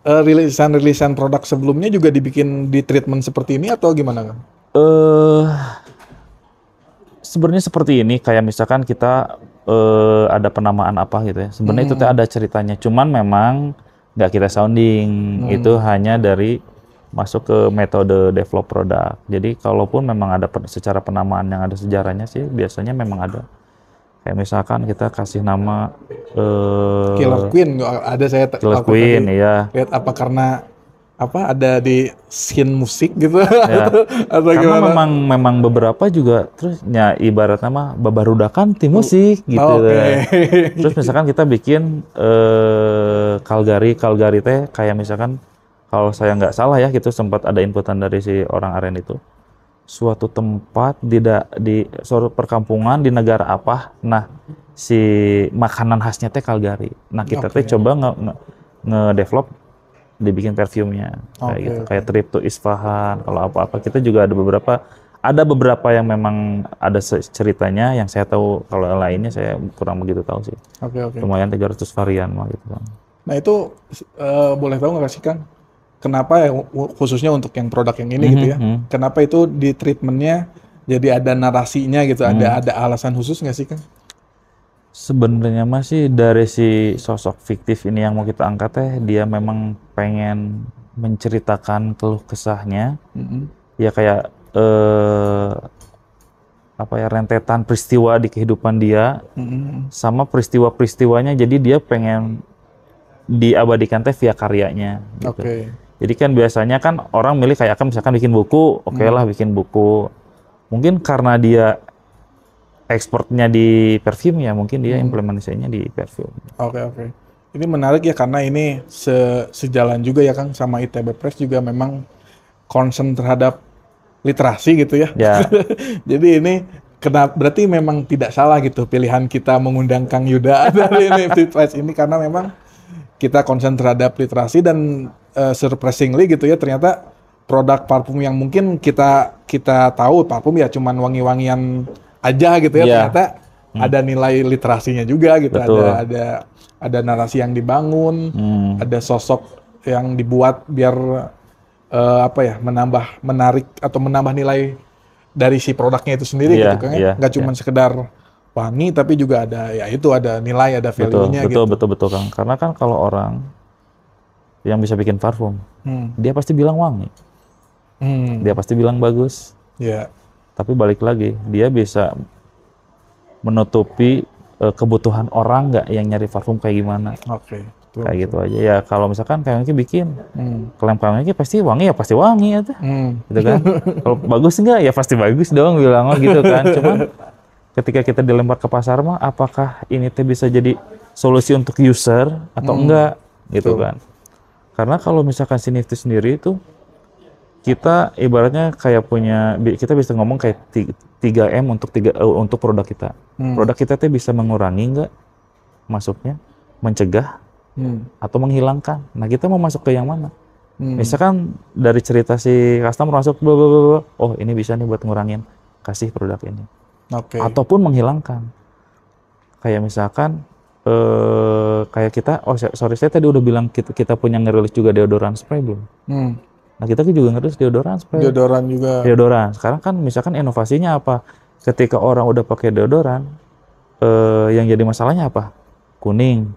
rilisan produk sebelumnya juga dibikin di treatment seperti ini atau gimana kan? eh Sebenarnya seperti ini, kayak misalkan kita ada penamaan apa gitu ya. Sebenarnya itu teh ada ceritanya. Cuman memang nggak kita sounding. Itu hanya dari masuk ke metode develop produk. Jadi kalaupun memang ada secara penamaan yang ada sejarahnya sih, biasanya memang ada. Kayak misalkan kita kasih nama Killer Queen ada, saya Killer waktu tadi Queen, ya. lihat apa karena apa ada di scene musik gitu Ya. atau Karena gimana? memang beberapa juga terusnya ibarat nama babarudakan tim musik gitu. Oke. Terus misalkan kita bikin Calgary teh kayak misalkan kalau saya nggak salah ya, gitu sempat ada inputan dari si orang Aren itu, suatu tempat di suatu perkampungan di negara apa. Nah, si makanan khasnya teh Calgary. Nah, kita teh coba nge-develop dibikin perfumenya kayak gitu. Kayak trip to Isfahan, kalau apa-apa kita juga ada beberapa yang memang ada ceritanya yang saya tahu, kalau yang lainnya saya kurang begitu tahu sih. Oke. Lumayan 300 varian mah gitu kan. Nah itu boleh tahu nggak sih Kang, kenapa ya khususnya untuk yang produk yang ini gitu ya, kenapa itu di treatmentnya jadi ada narasinya gitu, ada alasan khusus nggak sih Kang? Sebenarnya masih dari si sosok fiktif ini yang mau kita angkat teh, dia memang pengen menceritakan keluh kesahnya. Ya kayak apa ya, rentetan peristiwa di kehidupan dia sama peristiwa-peristiwanya, jadi dia pengen diabadikan teh via karyanya gitu. Jadi kan biasanya kan orang milih kayak misalkan bikin buku, oke lah bikin buku. Mungkin karena dia ekspornya di perfume ya, mungkin dia implementasinya di perfume. Oke. Ini menarik ya karena ini sejalan juga ya Kang sama ITB Press juga memang concern terhadap literasi gitu ya. Jadi ini berarti memang tidak salah gitu pilihan kita mengundang Kang Yuda dari NFT Press ini, karena memang kita concern terhadap literasi dan surprisingly gitu ya, ternyata produk parfum yang mungkin kita tahu parfum ya cuman wangi-wangian aja gitu ya, ternyata ada nilai literasinya juga gitu. Ada narasi yang dibangun, ada sosok yang dibuat biar menambah menarik atau menambah nilai dari si produknya itu sendiri gitu kan ya. Nggak cuma sekedar wangi, tapi juga ada ada nilai, ada value-nya gitu. Betul Kang. Karena kan kalau orang yang bisa bikin parfum, dia pasti bilang wangi. Dia pasti bilang bagus. Tapi balik lagi, dia bisa menutupi kebutuhan orang nggak yang nyari parfum kayak gimana. Kayak gitu aja ya. Kalau misalkan kayak bikin klaim pasti wangi ya pasti wangi ya tuh. Gitu kan. Kalau bagus nggak ya pasti bagus dong bilang gitu kan. Cuman ketika kita dilempar ke pasar mah, apakah ini teh bisa jadi solusi untuk user atau enggak gitu kan. Karena kalau misalkan si Nifty sendiri itu, kita ibaratnya kayak kita bisa ngomong kayak 3M untuk produk kita. Produk kita teh bisa mengurangi nggak masuknya, mencegah, atau menghilangkan. Nah, kita mau masuk ke yang mana? Misalkan dari cerita si customer masuk, oh ini bisa nih buat ngurangin, kasih produk ini. Ataupun menghilangkan. Kayak misalkan kayak kita, saya tadi udah bilang kita punya ngerilis juga deodoran spray belum? Nah, kita juga ngerilis deodoran spray. Deodoran. Sekarang kan misalkan inovasinya apa? Ketika orang udah pakai deodoran, yang jadi masalahnya apa? Kuning,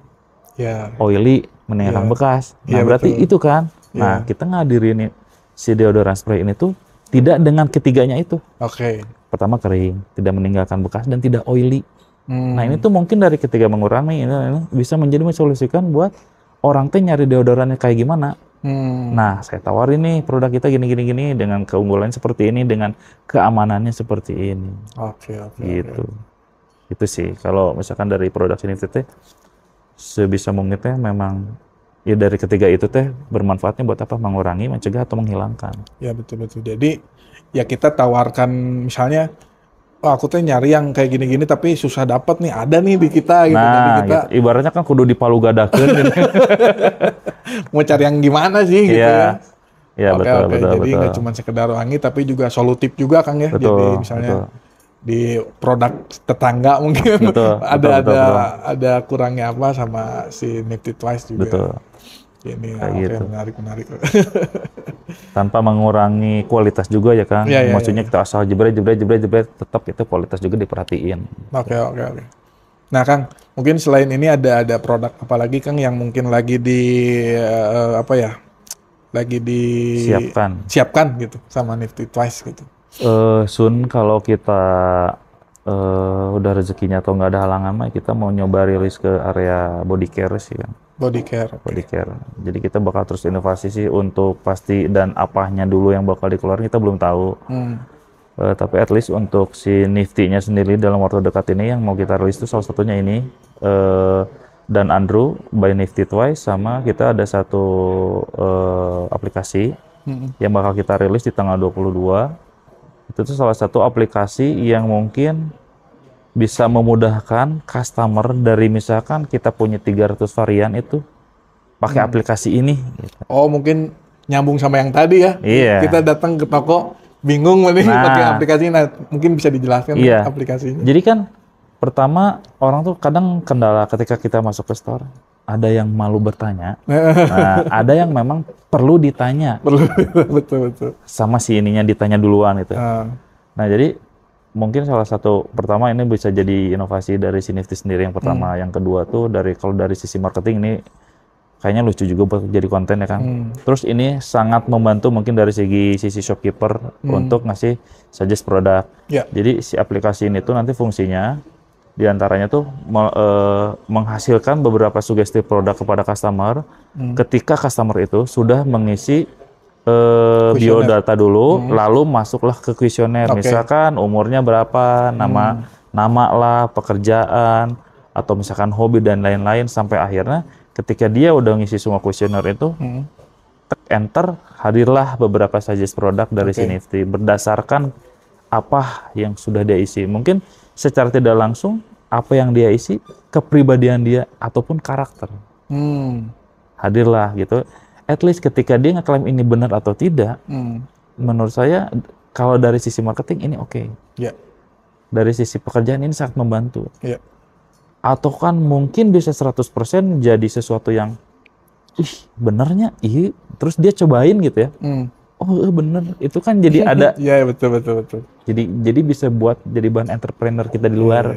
oily, meninggalkan bekas. Nah, berarti itu kan. Nah, kita ngadirin si deodoran spray ini tuh tidak dengan ketiganya itu. Pertama kering, tidak meninggalkan bekas, dan tidak oily. Nah, ini tuh mungkin dari ketiga mengurangi ini bisa menjadi mensolusikan buat orang teh nyari deodorannya kayak gimana. Nah, saya tawarin nih produk kita gini dengan keunggulan seperti ini, dengan keamanannya seperti ini. Gitu. Itu sih kalau misalkan dari produk ini teh sebisa mungkin teh memang ya dari ketiga itu teh bermanfaatnya buat apa? Mengurangi, mencegah, atau menghilangkan. Ya betul. Jadi ya kita tawarkan misalnya oh aku tuh nyari yang kayak gini-gini tapi susah dapat nih, ada nih di kita gitu. Jadi Nah, kita gitu. Ibaratnya kan kudu dipalu gadakeun gitu. mau cari yang gimana sih gitu Iya. ya. Iya, Oke, betul, oke. betul, Jadi betul. nggak cuma sekedar wangi tapi juga solutif juga Kang ya. Jadi Betul, misalnya betul. di produk tetangga mungkin Betul, ada betul, betul, betul. ada kurangnya apa sama si Nifty Twice juga. Betul. Ini Kayak oke, gitu. menarik. Tanpa mengurangi kualitas juga ya Kang. Iya, iya, Maksudnya iya. kita asal jebret, tetap itu kualitas juga diperhatiin. Oke. Nah, Kang, mungkin selain ini ada produk apa lagi Kang yang mungkin lagi di apa ya? Lagi disiapkan gitu sama Nifty Twice gitu. Soon kalau kita udah rezekinya atau nggak ada halangan mah kita mau nyoba rilis ke area body care sih kan. Body care. Body care. Jadi kita bakal terus inovasi sih untuk pasti dan apanya dulu yang bakal dikeluarin kita belum tahu. Tapi at least untuk si Nifty-nya sendiri dalam waktu dekat ini yang mau kita rilis itu salah satunya ini dan Andrew by Nifty Twice, sama kita ada satu aplikasi yang bakal kita rilis di tanggal 22. Itu tuh salah satu aplikasi yang mungkin bisa memudahkan customer dari misalkan kita punya 300 varian itu pakai aplikasi ini. Gitu. Oh, mungkin nyambung sama yang tadi ya. Iya. Kita datang ke toko bingung nih pakai aplikasi. Nah, mungkin bisa dijelaskan aplikasinya. Jadi kan pertama orang tuh kadang kendala ketika kita masuk ke store, ada yang malu bertanya. Nah, ada yang memang perlu ditanya. Betul. Sama si ininya ditanya duluan itu. Nah, jadi mungkin salah satu pertama ini bisa jadi inovasi dari si Nifty sendiri yang pertama. Yang kedua tuh kalau dari sisi marketing ini kayaknya lucu juga buat jadi konten ya kan. Terus ini sangat membantu mungkin dari sisi shopkeeper untuk ngasih suggest produk. Jadi si aplikasi ini tuh nanti fungsinya diantaranya tuh menghasilkan beberapa sugesti produk kepada customer ketika customer itu sudah mengisi biodata dulu, lalu masuklah ke kuesioner. Misalkan umurnya berapa, nama lah, pekerjaan, atau misalkan hobi dan lain-lain, sampai akhirnya ketika dia udah ngisi semua kuesioner itu, enter, hadirlah beberapa suggest produk dari si Nifty berdasarkan apa yang sudah dia isi. Mungkin secara tidak langsung apa yang dia isi, kepribadian dia ataupun karakter. Hadirlah gitu. At least ketika dia ngeklaim ini benar atau tidak, menurut saya kalau dari sisi marketing ini oke. Dari sisi pekerjaan ini sangat membantu. Atau kan mungkin bisa 100% jadi sesuatu yang benernya, terus dia cobain gitu ya. Oh bener, itu kan jadi ada. Iya betul. Jadi bisa buat jadi bahan entrepreneur kita di luar.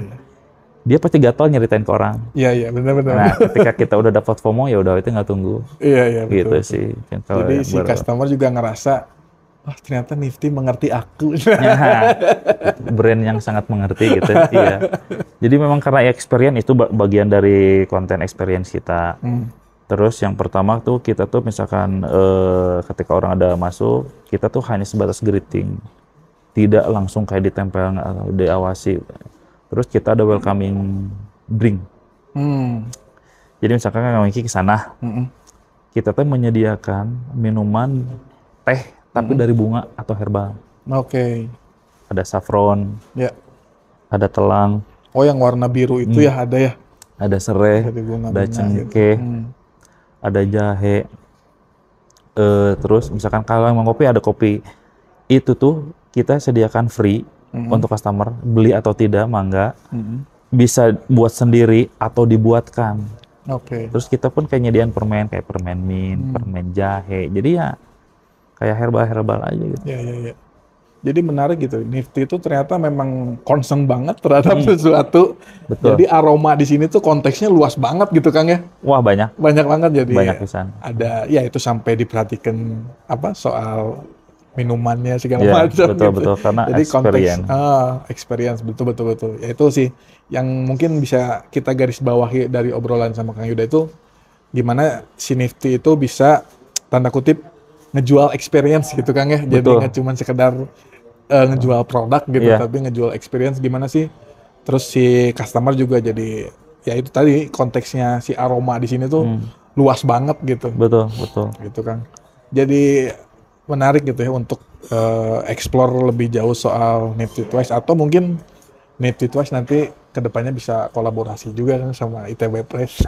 Dia pasti gatal nyeritain ke orang. Iya benar. Nah ketika kita udah dapat FOMO ya udah itu nggak tunggu. Iya gitu betul. Sih. Jadi si customer juga ngerasa, wah ternyata Nifty mengerti aku. Brand yang sangat mengerti gitu. Iya. Jadi memang karena experience itu bagian dari konten experience kita. Terus yang pertama tuh kita tuh misalkan ketika orang ada masuk, kita tuh hanya sebatas greeting, tidak langsung kayak ditempel atau diawasi. Terus kita ada welcoming drink. Jadi misalkan Kang Wingky ke sana, kita tuh menyediakan minuman teh tapi dari bunga atau herbal. Ada saffron, ada telang. Oh yang warna biru itu ya ada ya? Ada serai, ada cengkeh, ada jahe. Terus misalkan kalau mau kopi ada kopi. Itu tuh kita sediakan free untuk customer, beli atau tidak mangga. Bisa buat sendiri atau dibuatkan. Terus kita pun kayak nyediain permen, kayak permen mint, permen jahe. Jadi ya kayak herbal aja gitu. Iya. Jadi menarik gitu. Nifty itu ternyata memang concern banget terhadap sesuatu. Betul. Jadi aroma di sini tuh konteksnya luas banget gitu Kang ya. Wah banyak banget jadi. Banyak pisan. Ada ya itu sampai diperhatikan soal minumannya segala macam. Betul karena jadi experience. Experience betul. Ya itu sih yang mungkin bisa kita garis bawahi dari obrolan sama Kang Yuda itu gimana si Nifty itu bisa tanda kutip ngejual experience gitu Kang ya. Jadi nggak cuma sekedar ngejual produk gitu, tapi ngejual experience gimana sih. Terus si customer juga jadi ya itu tadi konteksnya si aroma di sini tuh luas banget gitu. Betul. Gitu Kang. Jadi menarik gitu ya untuk explore lebih jauh soal Nifty Twice atau mungkin Nifty Twice nanti kedepannya bisa kolaborasi juga kan sama ITB Press.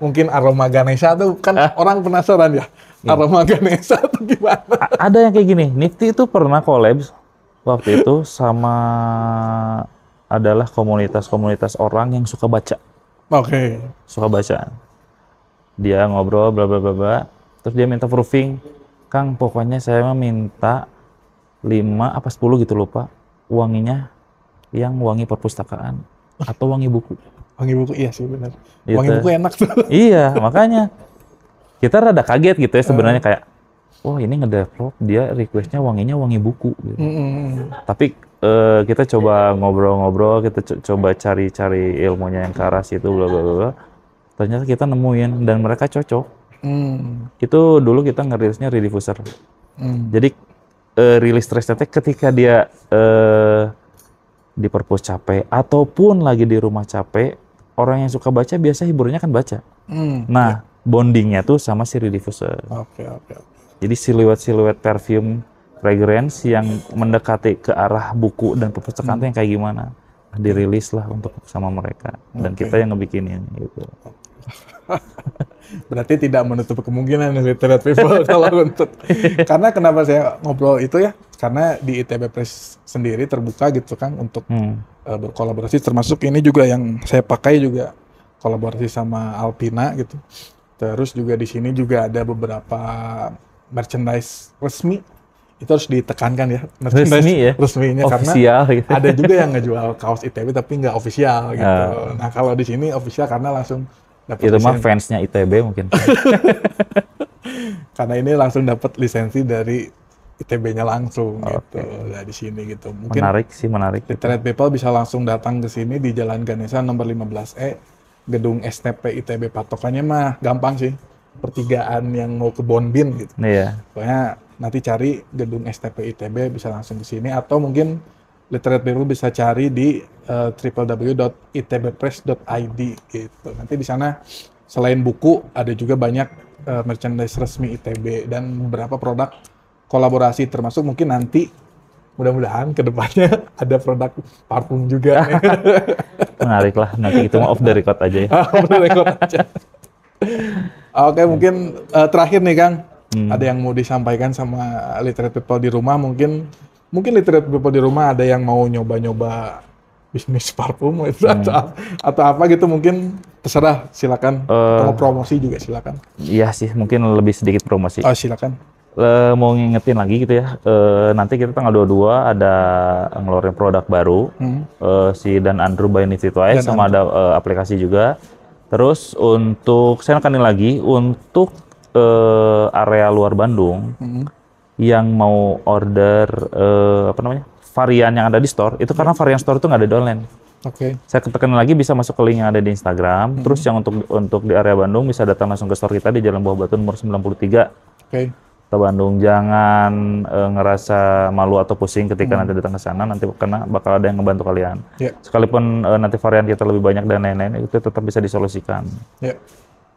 Mungkin aroma Ganesha tuh kan orang penasaran ya. Aroma Ganesha tuh gimana? Ada yang kayak gini, Nifty itu pernah collab waktu itu sama adalah komunitas-komunitas orang yang suka baca. Oke. Suka baca. Dia ngobrol bla bla bla bla. Terus dia minta proofing. Kang, pokoknya saya minta 5 apa 10 gitu lupa. Wanginya yang wangi perpustakaan atau wangi buku. Wangi buku iya sih benar. Gitu. Wangi buku enak tuh. Iya, makanya kita rada kaget gitu ya sebenarnya kayak wah ini ngedevelop dia requestnya wanginya wangi buku gitu. Tapi kita coba ngobrol-ngobrol, kita coba cari-cari ilmunya yang ke arah situ bla bla bla. Ternyata kita nemuin dan mereka cocok. Itu dulu kita ngerilisnya rediffuser. Jadi rilis trace ketika dia di perpus capek ataupun lagi di rumah capek, orang yang suka baca biasa hiburannya kan baca. Nah, bondingnya tuh sama si rediffuser. Oke. Jadi siluet-siluet perfume fragrance yang mendekati ke arah buku dan perpustakaan yang kayak gimana. Dirilis lah untuk sama mereka dan kita yang ngebikinin gitu. Berarti tidak menutup kemungkinan literate people kalau untuk karena kenapa saya ngobrol itu ya karena di ITB Press sendiri terbuka gitu kan untuk berkolaborasi termasuk ini juga yang saya pakai juga kolaborasi sama Alpina gitu. Terus juga di sini juga ada beberapa merchandise resmi itu harus ditekankan ya resmi ya resminya official, karena gitu. ada juga yang ngejual kaos ITB tapi nggak official gitu. Nah kalau di sini official karena langsung itu mah fansnya ITB mungkin. Karena ini langsung dapat lisensi dari ITB-nya langsung gitu. Nah, di sini gitu. Mungkin menarik. Literate people bisa langsung datang ke sini di Jalan Ganesha nomor 15E, gedung STP ITB. Patokannya mah gampang sih. Pertigaan yang mau ke Bonbin gitu. Iya. Pokoknya nanti cari gedung STP ITB bisa langsung ke sini atau mungkin Literate people bisa cari di www.itbpress.id gitu. Nanti di sana selain buku ada juga banyak merchandise resmi ITB dan beberapa produk kolaborasi termasuk mungkin nanti mudah-mudahan kedepannya ada produk parfum juga. Menarik lah, nanti itu mah off the record aja ya. Off the record aja. Oke, mungkin terakhir nih Kang, ada yang mau disampaikan sama Literate people di rumah mungkin Literate people di rumah ada yang mau nyoba-nyoba bisnis parfum atau apa gitu mungkin terserah silakan mau promosi juga silakan. Iya sih mungkin lebih sedikit promosi. Oh silakan. Mau ngingetin lagi gitu ya nanti kita tanggal 22 ada ngeluarin produk baru si Dan Andrew by Nifty Twice sama ada aplikasi juga. Terus untuk saya nekenin lagi untuk area luar Bandung yang mau order varian yang ada di store itu karena varian store itu nggak ada di online. Oke. Saya tekan lagi bisa masuk ke link yang ada di Instagram. Terus yang untuk di area Bandung bisa datang langsung ke store kita di Jalan Buah Batu nomor 93. Oke. Kota Bandung jangan ngerasa malu atau pusing ketika nanti datang ke sana nanti karena bakal ada yang ngebantu kalian. Sekalipun nanti varian kita lebih banyak dan lain-lain itu tetap bisa disolusikan.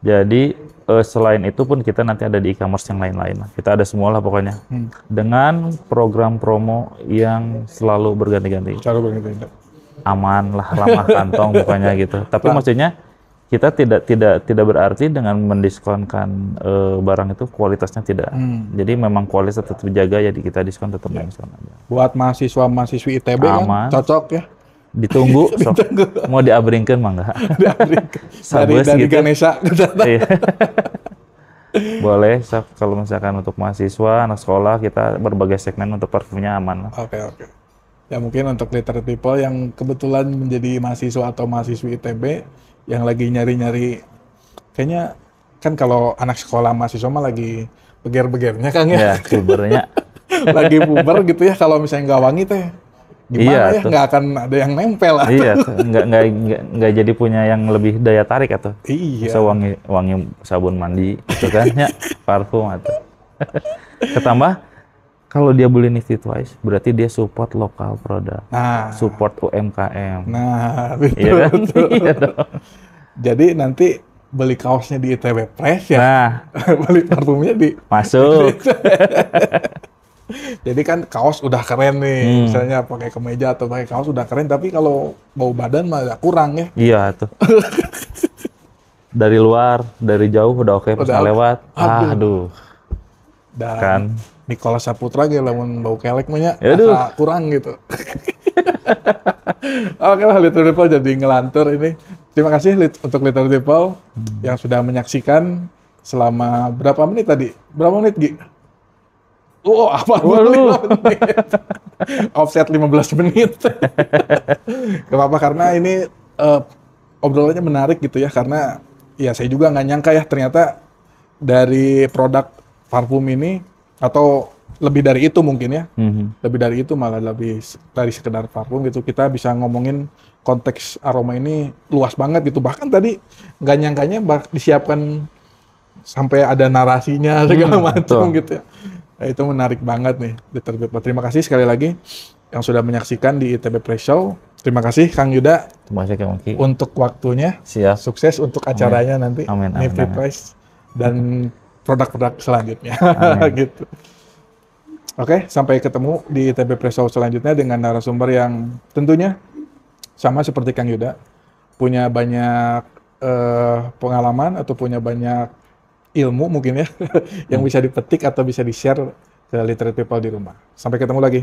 Jadi selain itu pun kita nanti ada di e-commerce yang lain-lain. Kita ada semua lah pokoknya. Dengan program promo yang selalu berganti-ganti. Aman lah, ramah kantong pokoknya gitu. Tapi maksudnya kita tidak berarti dengan mendiskonkan barang itu kualitasnya tidak. Jadi memang kualitas tetap dijaga ya kita diskon tetap diskon aja. Buat mahasiswa-mahasiswi ITB aman. Kan cocok ya. Ditunggu, mau diabringkan mah enggak? dari Ganesha. Boleh, kalau misalkan untuk mahasiswa, anak sekolah, kita berbagai segmen untuk parfumnya aman. Oke. Ya mungkin untuk literate people yang kebetulan menjadi mahasiswa atau mahasiswi ITB yang lagi nyari-nyari, kayaknya kan kalau anak sekolah mahasiswa mah lagi beger-begernya Kang ya. Ya, pubernya. Lagi puber gitu ya, kalau misalnya nggak wangi teh. Gimana ya, nggak akan ada yang nempel lah. Iya, nggak jadi punya yang lebih daya tarik atau. Iya. Bisa wangi sabun mandi, gitu kan ya, parfum atau. Ketambah, kalau dia beli Nifty Twice, berarti dia support lokal produk, support UMKM. Nah, betul. Iya kan? Iya dong. Jadi nanti beli kaosnya di ITB Press ya, beli parfumnya di. Masuk. Jadi kan kaos udah keren nih, misalnya pakai kemeja atau pakai kaos udah keren, tapi kalau bau badan mah agak kurang ya. Iya tuh. Dari luar, dari jauh udah oke, pas Udah, lewat, aduh, dan kan. Nicholas Saputra ge lamun bau kelek mah nya Aduh. asa kurang gitu. Oke lah, Little People jadi ngelantur ini. Terima kasih untuk Little People yang sudah menyaksikan selama berapa menit tadi? Berapa menit, Gi? Oh, apa? Waduh. menit. Offset 15 menit. Gak apa-apa, karena ini obrolannya menarik gitu ya, karena ya saya juga nggak nyangka ya ternyata dari produk parfum ini, atau lebih dari itu mungkin ya, lebih dari itu, malah lebih dari sekedar parfum gitu, kita bisa ngomongin konteks aroma ini luas banget gitu. Bahkan tadi nggak nyangkanya disiapkan sampai ada narasinya segala macam gitu ya. Nah, itu menarik banget nih. Terima kasih sekali lagi yang sudah menyaksikan di ITB Press Show. Terima kasih Kang Yuda. Terima kasih Kang Maki. Untuk waktunya. Siap. Sukses untuk acaranya nanti. Amin. Nifty Price dan produk-produk selanjutnya. Gitu. Oke, sampai ketemu di ITB Press Show selanjutnya dengan narasumber yang tentunya sama seperti Kang Yuda, punya banyak pengalaman atau punya banyak ilmu mungkin ya yang bisa dipetik atau bisa di-share ke literate people di rumah. Sampai ketemu lagi.